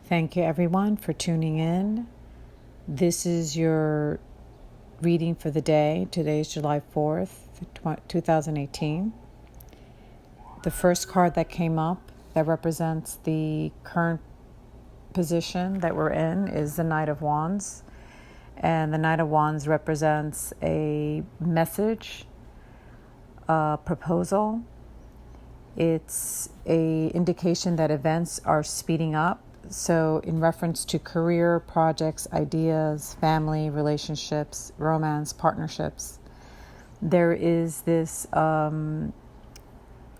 Thank you, everyone, for tuning in. This is your reading for the day. Today is July 4th, 2018. The first card that came up that represents the current position that we're in is the Knight of Wands. And the Knight of Wands represents a message, a proposal. It's an indication that events are speeding up. So in reference to career, projects, ideas, family, relationships, romance, partnerships, there is this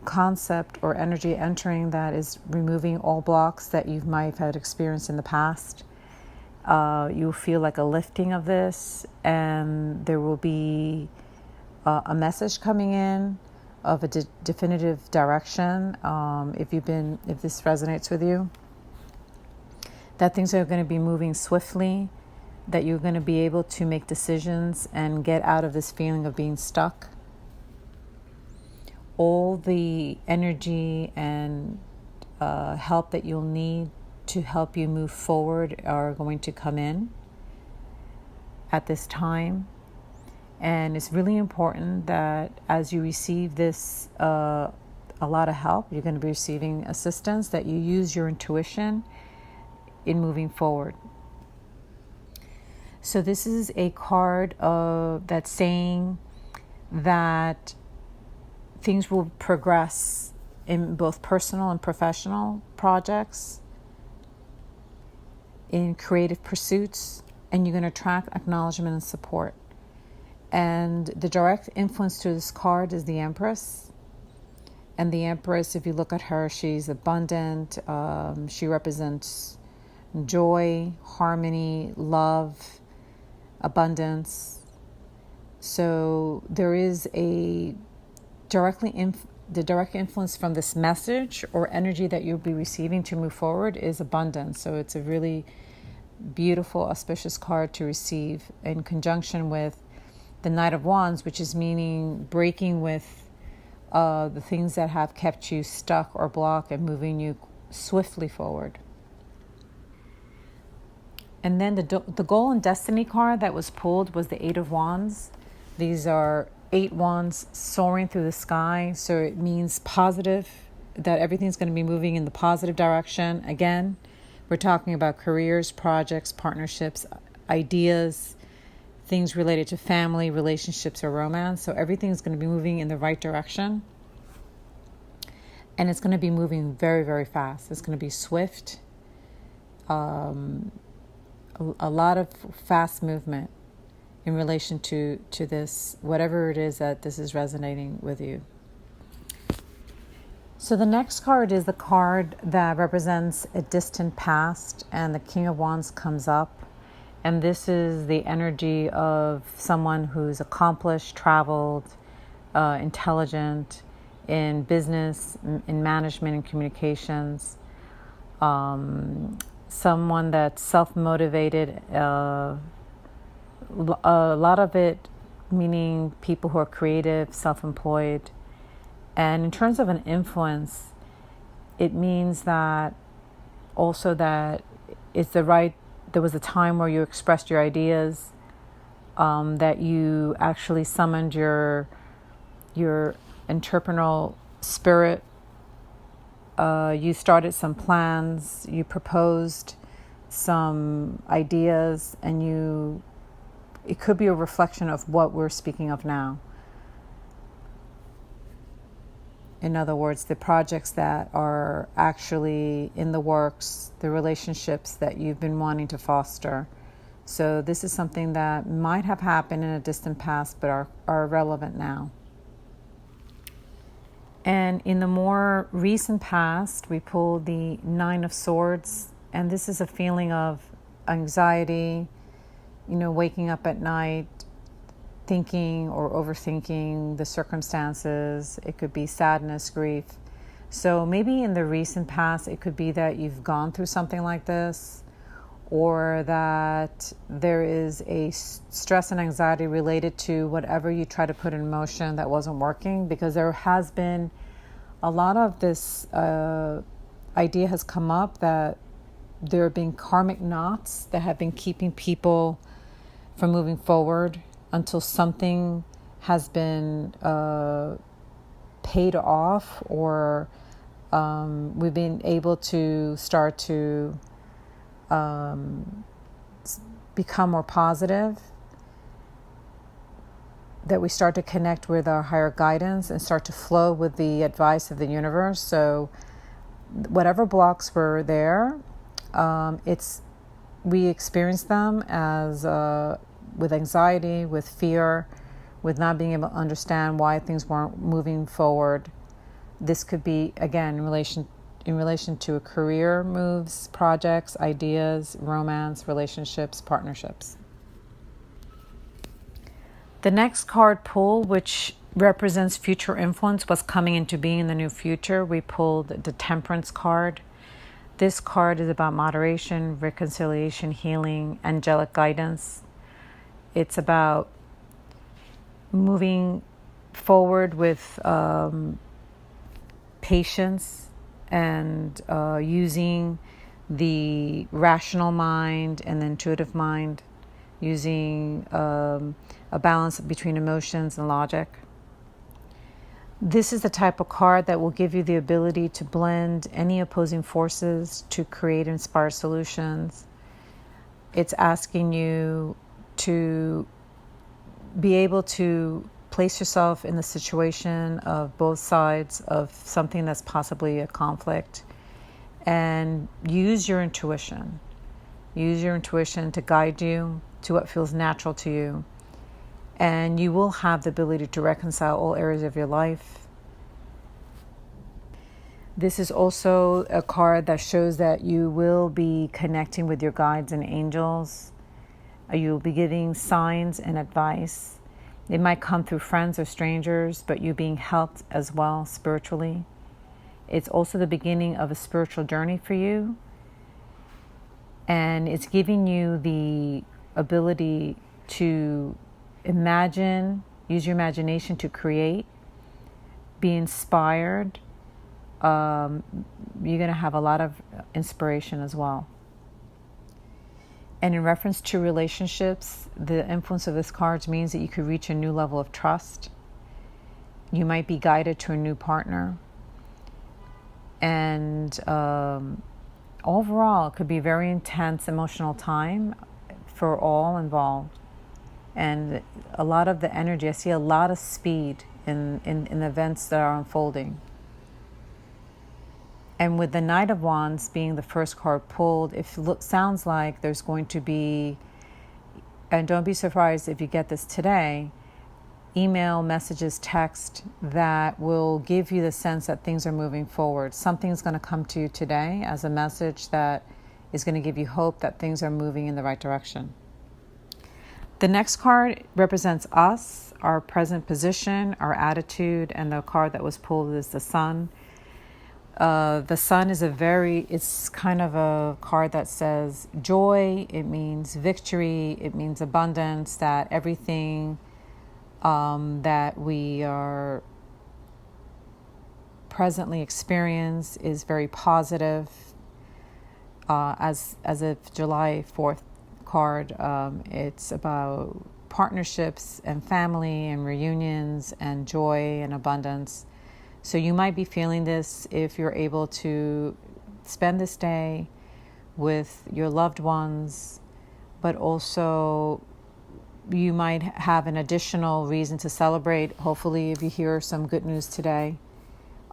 concept or energy entering that is removing all blocks that you might have had experienced in the past. You'll feel like a lifting of this, and there will be a message coming in of a definitive direction. If this resonates with you, that things are going to be moving swiftly, that you're going to be able to make decisions and get out of this feeling of being stuck. All the energy and help that you'll need to help you move forward are going to come in at this time. And it's really important that as you receive this, a lot of help, you're going to be receiving assistance, that you use your intuition in moving forward. So this is a card that's saying that things will progress in both personal and professional projects, in creative pursuits, and you're going to attract acknowledgement and support. And the direct influence to this card is the Empress. And the Empress, if you look at her, she's abundant. She represents joy, harmony, love, abundance. So there is a the direct influence from this message or energy that you'll be receiving to move forward is abundance. So it's a really beautiful, auspicious card to receive in conjunction with the Knight of Wands, which is meaning breaking with the things that have kept you stuck or blocked and moving you swiftly forward. And then the goal and destiny card that was pulled was the Eight of Wands. These are 8 wands soaring through the sky. So it means positive, that everything's going to be moving in the positive direction. Again, we're talking about careers, projects, partnerships, ideas, things related to family, relationships, or romance. So everything's going to be moving in the right direction. And it's going to be moving very, very fast. It's going to be swift. A lot of fast movement in relation to this, whatever it is that this is resonating with you. So the next card is the card that represents a distant past, and the King of Wands comes up. And this is the energy of someone who's accomplished, traveled, intelligent in business, in management and communications. Someone that's self-motivated. A lot of it meaning people who are creative, self-employed. And in terms of an influence, it means that also that there was a time where you expressed your ideas, that you actually summoned your entrepreneurial spirit. You started some plans, you proposed some ideas, and it could be a reflection of what we're speaking of now. In other words, the projects that are actually in the works, the relationships that you've been wanting to foster. So this is something that might have happened in a distant past, but are relevant now. And in the more recent past, we pulled the Nine of Swords. And this is a feeling of anxiety, waking up at night, thinking or overthinking the circumstances. It could be sadness, grief. So maybe in the recent past, it could be that you've gone through something like this, or that there is a stress and anxiety related to whatever you try to put in motion that wasn't working, because there has been a lot of this idea has come up that there have been karmic knots that have been keeping people from moving forward until something has been paid off, or we've been able to start to become more positive, that we start to connect with our higher guidance and start to flow with the advice of the universe. So whatever blocks were there, we experience them as with anxiety, with fear, with not being able to understand why things weren't moving forward. This could be, again, in relation to a career moves, projects, ideas, romance, relationships, partnerships. The next card pull, which represents future influence, what's coming into being in the new future, we pulled the Temperance card. This card is about moderation, reconciliation, healing, angelic guidance. It's about moving forward with patience and using the rational mind and the intuitive mind, using a balance between emotions and logic. This is the type of card that will give you the ability to blend any opposing forces to create inspired solutions. It's asking you to be able to place yourself in the situation of both sides of something that's possibly a conflict, and use your intuition. Use your intuition to guide you to what feels natural to you. And you will have the ability to reconcile all areas of your life. This is also a card that shows that you will be connecting with your guides and angels. You'll be getting signs and advice. It might come through friends or strangers, but you're being helped as well spiritually. It's also the beginning of a spiritual journey for you. And it's giving you the ability to imagine, use your imagination to create, be inspired. You're going to have a lot of inspiration as well. And in reference to relationships, the influence of this card means that you could reach a new level of trust. You might be guided to a new partner. And overall, it could be a very intense emotional time for all involved. And a lot of the energy, I see a lot of speed in the events that are unfolding. And with the Knight of Wands being the first card pulled, it sounds like there's going to be, and don't be surprised if you get this today, email, messages, text that will give you the sense that things are moving forward. Something's going to come to you today as a message that is going to give you hope that things are moving in the right direction. The next card represents us, our present position, our attitude, and the card that was pulled is the Sun. The Sun is it's kind of a card that says joy, it means victory, it means abundance, that everything that we are presently experience is very positive. As of July 4th card, it's about partnerships and family and reunions and joy and abundance. So you might be feeling this if you're able to spend this day with your loved ones, but also you might have an additional reason to celebrate. Hopefully, if you hear some good news today,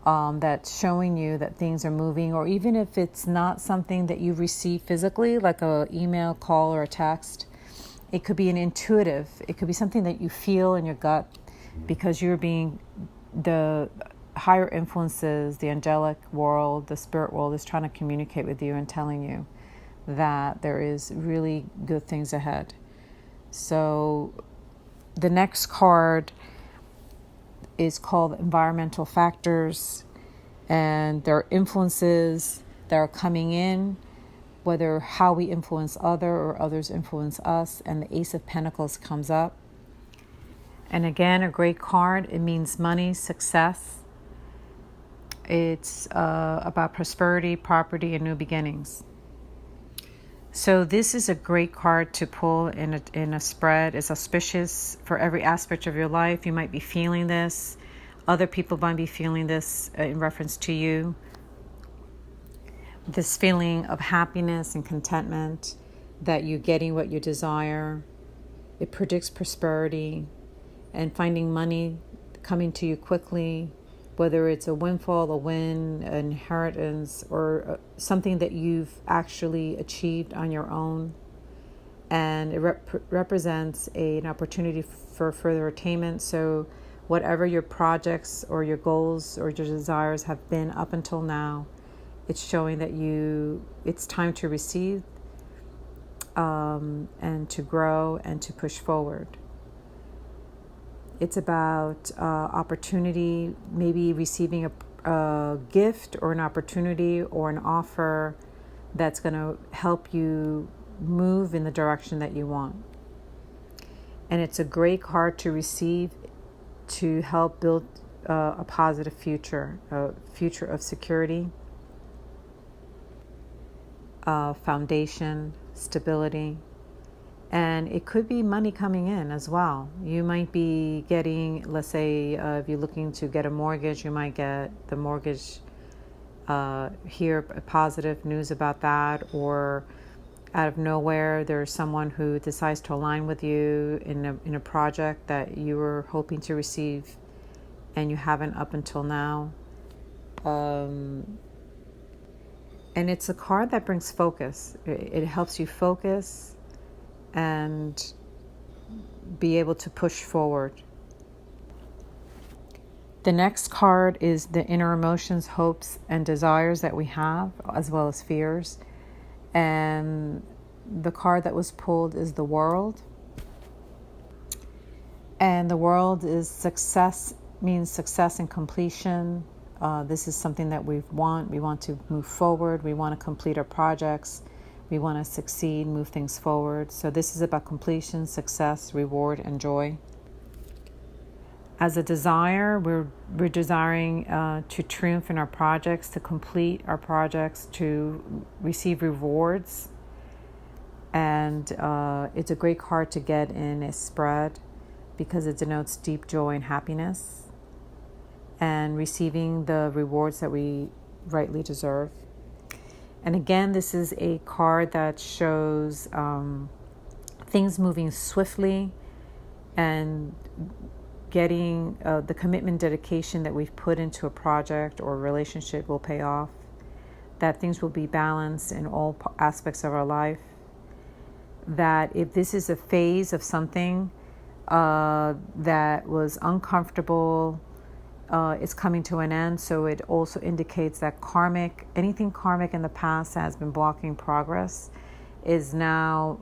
that's showing you that things are moving, or even if it's not something that you receive physically, like an email, call, or a text, it could be it could be something that you feel in your gut because you're being the higher influences, the angelic world, the spirit world is trying to communicate with you and telling you that there is really good things ahead. So the next card is called environmental factors, and there are influences that are coming in, whether how we influence or others influence us, and the Ace of Pentacles comes up. And again, a great card. It means money, success. It's about prosperity, property, and new beginnings. So this is a great card to pull in a spread. It's auspicious for every aspect of your life. You might be feeling this. Other people might be feeling this in reference to you. This feeling of happiness and contentment that you're getting what you desire. It predicts prosperity and finding money coming to you quickly, whether it's a windfall, a win, an inheritance, or something that you've actually achieved on your own. And it represents an opportunity for further attainment. So whatever your projects or your goals or your desires have been up until now, it's showing that it's time to receive and to grow and to push forward. It's about opportunity, maybe receiving a gift or an opportunity or an offer that's going to help you move in the direction that you want. And it's a great card to receive to help build a positive future, a future of security, foundation, stability. And it could be money coming in as well. You might be getting, let's say, if you're looking to get a mortgage, you might get the mortgage, hear positive news about that, or out of nowhere, there's someone who decides to align with you in a project that you were hoping to receive and you haven't up until now. And it's a card that brings focus. It helps you focus and be able to push forward. The next card is the inner emotions, hopes, and desires that we have, as well as fears. And the card that was pulled is the World. And the World is success, means success and completion. This is something that we want. We want to move forward. We want to complete our projects. We want to succeed, move things forward. So this is about completion, success, reward, and joy. As a desire, we're desiring to triumph in our projects, to complete our projects, to receive rewards. And it's a great card to get in a spread because it denotes deep joy and happiness and receiving the rewards that we rightly deserve. And again, this is a card that shows things moving swiftly and getting the commitment, dedication that we've put into a project or a relationship will pay off, that things will be balanced in all aspects of our life, that if this is a phase of something that was uncomfortable, it's coming to an end. So it also indicates that anything karmic in the past that has been blocking progress is now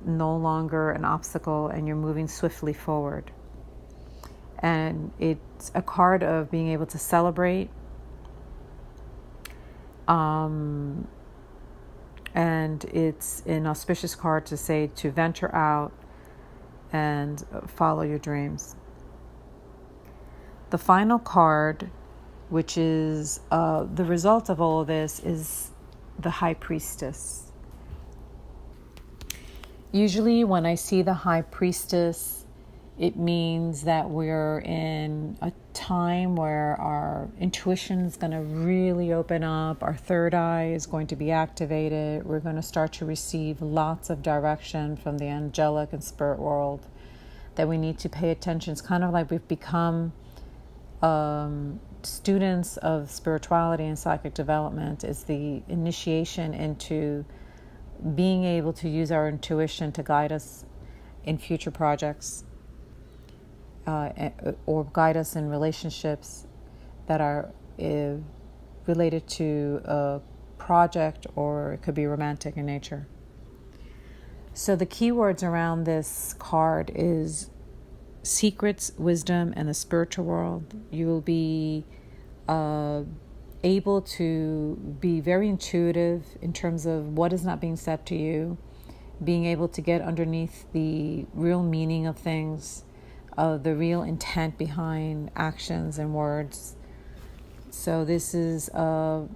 no longer an obstacle and you're moving swiftly forward. And it's a card of being able to celebrate. And it's an auspicious card to say to venture out and follow your dreams. The final card, which is the result of all of this, is the High Priestess. Usually when I see the High Priestess, it means that we're in a time where our intuition is going to really open up. Our third eye is going to be activated. We're going to start to receive lots of direction from the angelic and spirit world that we need to pay attention. It's kind of like we've become students of spirituality and psychic development. Is the initiation into being able to use our intuition to guide us in future projects or guide us in relationships that are related to a project, or it could be romantic in nature. So the keywords around this card is secrets, wisdom, and the spiritual world. You will be able to be very intuitive in terms of what is not being said to you, being able to get underneath the real meaning of things, the real intent behind actions and words. So this is a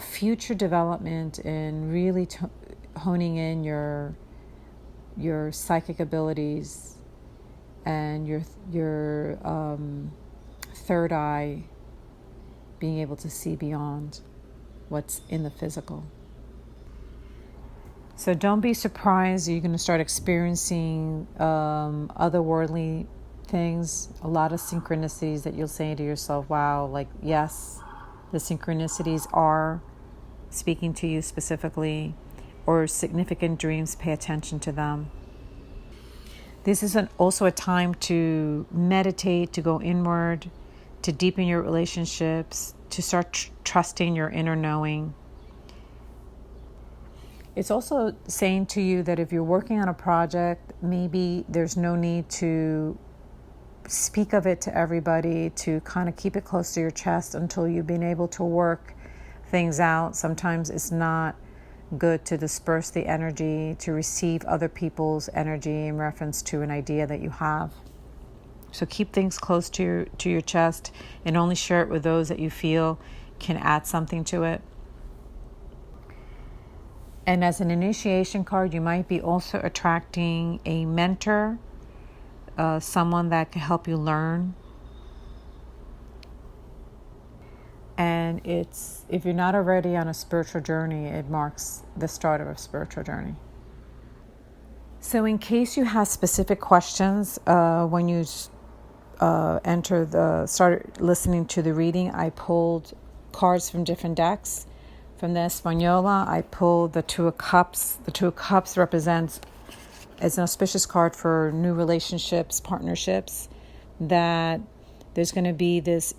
future development in really honing in your psychic abilities and your third eye, being able to see beyond what's in the physical. So don't be surprised. You're going to start experiencing otherworldly things, a lot of synchronicities that you'll say to yourself, wow, like, yes, the synchronicities are speaking to you specifically, or significant dreams, pay attention to them. This is also a time to meditate, to go inward, to deepen your relationships, to start trusting your inner knowing. It's also saying to you that if you're working on a project, maybe there's no need to speak of it to everybody, to kind of keep it close to your chest until you've been able to work things out. Sometimes it's not good to disperse the energy, to receive other people's energy in reference to an idea that you have. So keep things close to your chest, and only share it with those that you feel can add something to it. And as an initiation card, you might be also attracting a mentor, someone that can help you learn. And if you're not already on a spiritual journey, it marks the start of a spiritual journey. So in case you have specific questions, when you started listening to the reading, I pulled cards from different decks. From the Española, I pulled the Two of Cups. The Two of Cups represents as an auspicious card for new relationships, partnerships, that there's going to be this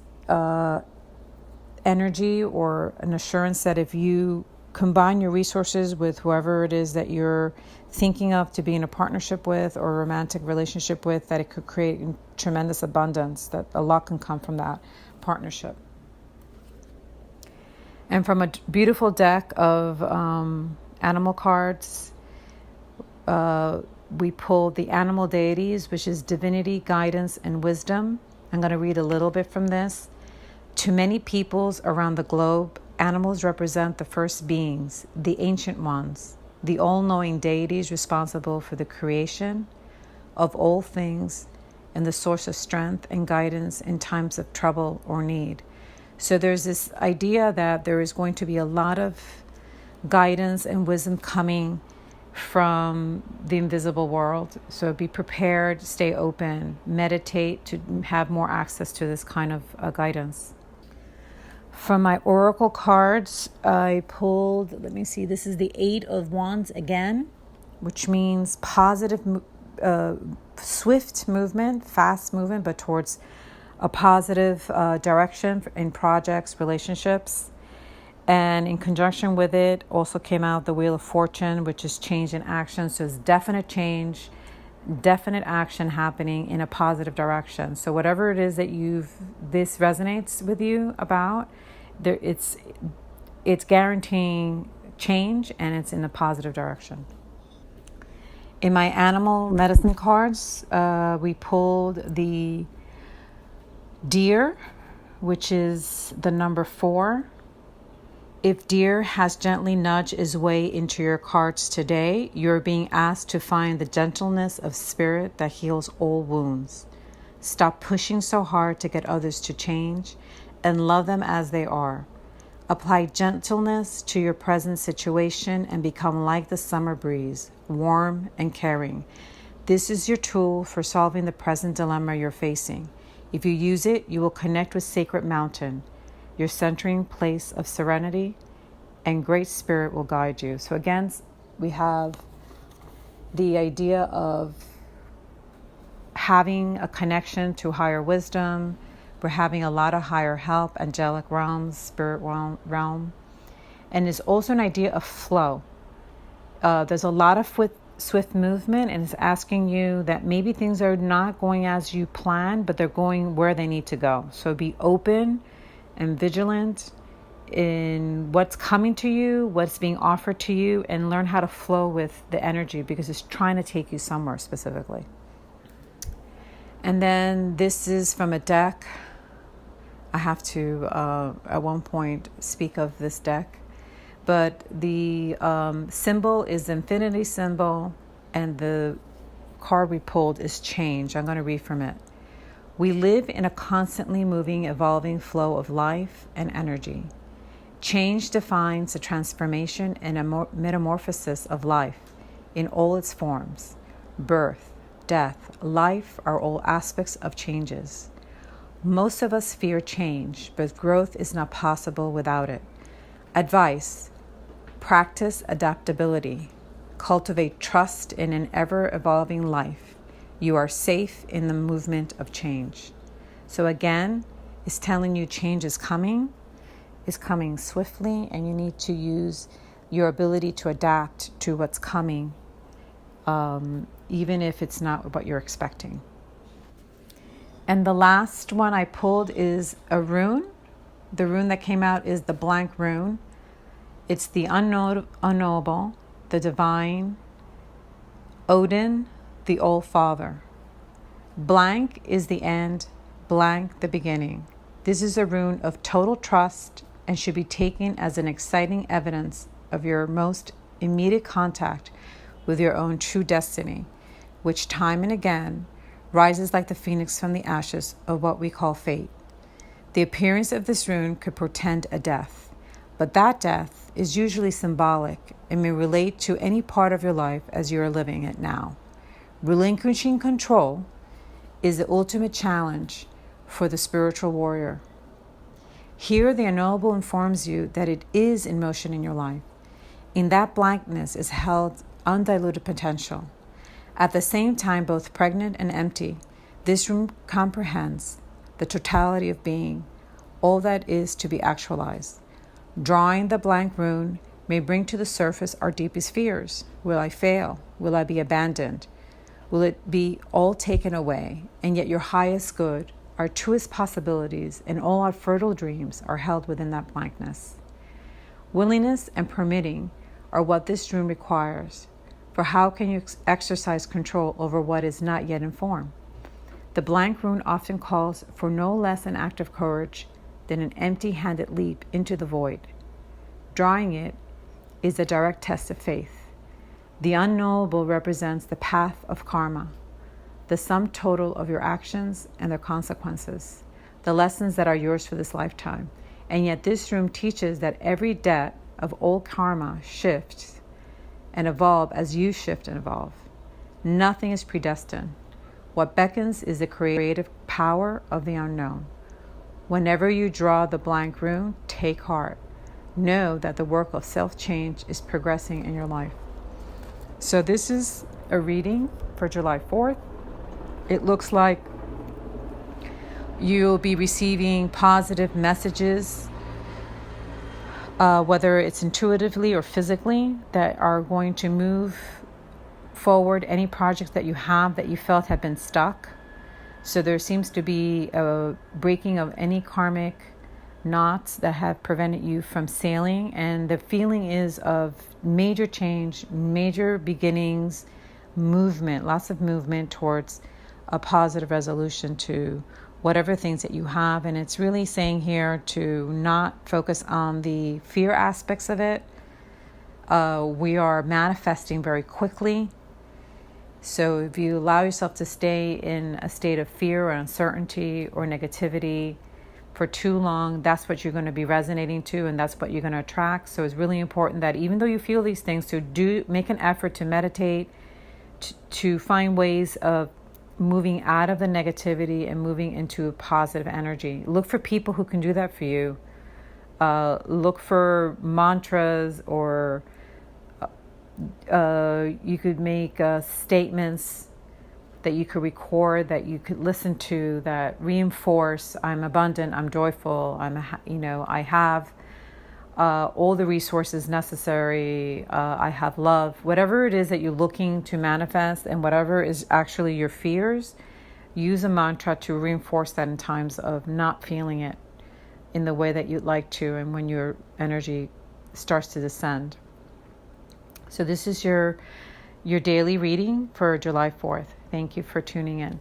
energy or an assurance that if you combine your resources with whoever it is that you're thinking of to be in a partnership with or a romantic relationship with, that it could create tremendous abundance, that a lot can come from that partnership. And from a beautiful deck of animal cards, we pulled the animal deities, which is divinity, guidance, and wisdom. I'm going to read a little bit from this. To many peoples around the globe, animals represent the first beings, the ancient ones, the all-knowing deities responsible for the creation of all things and the source of strength and guidance in times of trouble or need. So there's this idea that there is going to be a lot of guidance and wisdom coming from the invisible world. So be prepared, stay open, meditate to have more access to this kind of guidance. From my oracle cards, I pulled, let me see, this is the Eight of Wands again, which means positive, swift movement, fast movement, but towards a positive direction in projects, relationships. And in conjunction with it also came out the Wheel of Fortune, which is change in action. So it's definite change, definite action happening in a positive direction. So whatever it is that this resonates with you about, it's guaranteeing change, and it's in a positive direction. In my animal medicine cards, we pulled the Deer, which is the number 4. If Deer has gently nudged his way into your cards today, you're being asked to find the gentleness of spirit that heals all wounds. Stop pushing so hard to get others to change and love them as they are. Apply gentleness to your present situation and become like the summer breeze, warm and caring. This is your tool for solving the present dilemma you're facing. If you use it, you will connect with Sacred Mountain, your centering place of serenity, and Great Spirit will guide you. So again, we have the idea of having a connection to higher wisdom. We're having a lot of higher help, angelic realms, spirit realm. And it's also an idea of flow. There's a lot of swift movement, and it's asking you that maybe things are not going as you planned, but they're going where they need to go. So be open and vigilant in what's coming to you, what's being offered to you, and learn how to flow with the energy, because it's trying to take you somewhere specifically. And then this is from a deck. I have to, at one point, speak of this deck. But the symbol is the infinity symbol, and the card we pulled is change. I'm going to read from it. We live in a constantly moving, evolving flow of life and energy. Change defines the transformation and a metamorphosis of life in all its forms. Birth, death, life are all aspects of changes. Most of us fear change, but growth is not possible without it. Advice: practice adaptability. Cultivate trust in an ever-evolving life. You are safe in the movement of change. So again, it's telling you change is coming swiftly, and you need to use your ability to adapt to what's coming, even if it's not what you're expecting. And the last one I pulled is a rune. The rune that came out is the blank rune. It's the unknowable, the divine, Odin, the All Father. Blank is the end, blank the beginning. This is a rune of total trust and should be taken as an exciting evidence of your most immediate contact with your own true destiny, which time and again rises like the phoenix from the ashes of what we call fate. The appearance of this rune could portend a death, but that death is usually symbolic and may relate to any part of your life as you are living it now. Relinquishing control is the ultimate challenge for the spiritual warrior. Here, the unknowable informs you that it is in motion in your life. In that blankness is held undiluted potential. At the same time, both pregnant and empty, this room comprehends the totality of being, all that is to be actualized. Drawing the blank rune may bring to the surface our deepest fears. Will I fail? Will I be abandoned? Will it be all taken away? And yet your highest good, our truest possibilities, and all our fertile dreams are held within that blankness. Willingness and permitting are what this rune requires. For how can you exercise control over what is not yet in form? The blank rune often calls for no less an act of courage than an empty-handed leap into the void. Drawing it is a direct test of faith. The unknowable represents the path of karma, the sum total of your actions and their consequences, the lessons that are yours for this lifetime. And yet this room teaches that every debt of old karma shifts and evolve as you shift and evolve. Nothing is predestined. What beckons is the creative power of the unknown. Whenever you draw the blank rune, take heart. Know that the work of self-change is progressing in your life. So this is a reading for July 4th. It looks like you'll be receiving positive messages, whether it's intuitively or physically, that are going to move forward any projects that you have that you felt have been stuck. So there seems to be a breaking of any karmic knots that have prevented you from sailing, and the feeling is of major change, major beginnings, movement, lots of movement towards a positive resolution to whatever things that you have. And it's really saying here to not focus on the fear aspects of it. We are manifesting very quickly. So if you allow yourself to stay in a state of fear or uncertainty or negativity for too long, that's what you're going to be resonating to, and that's what you're going to attract. So it's really important that even though you feel these things, to make an effort to meditate, to find ways of moving out of the negativity and moving into positive energy. Look for people who can do that for you. Look for mantras, or you could make statements that you could record, that you could listen to, that reinforce, I'm abundant, I'm joyful, I have all the resources necessary, I have love. Whatever it is that you're looking to manifest, and whatever is actually your fears, use a mantra to reinforce that in times of not feeling it in the way that you'd like to, and when your energy starts to descend. So this is your daily reading for July 4th. Thank you for tuning in.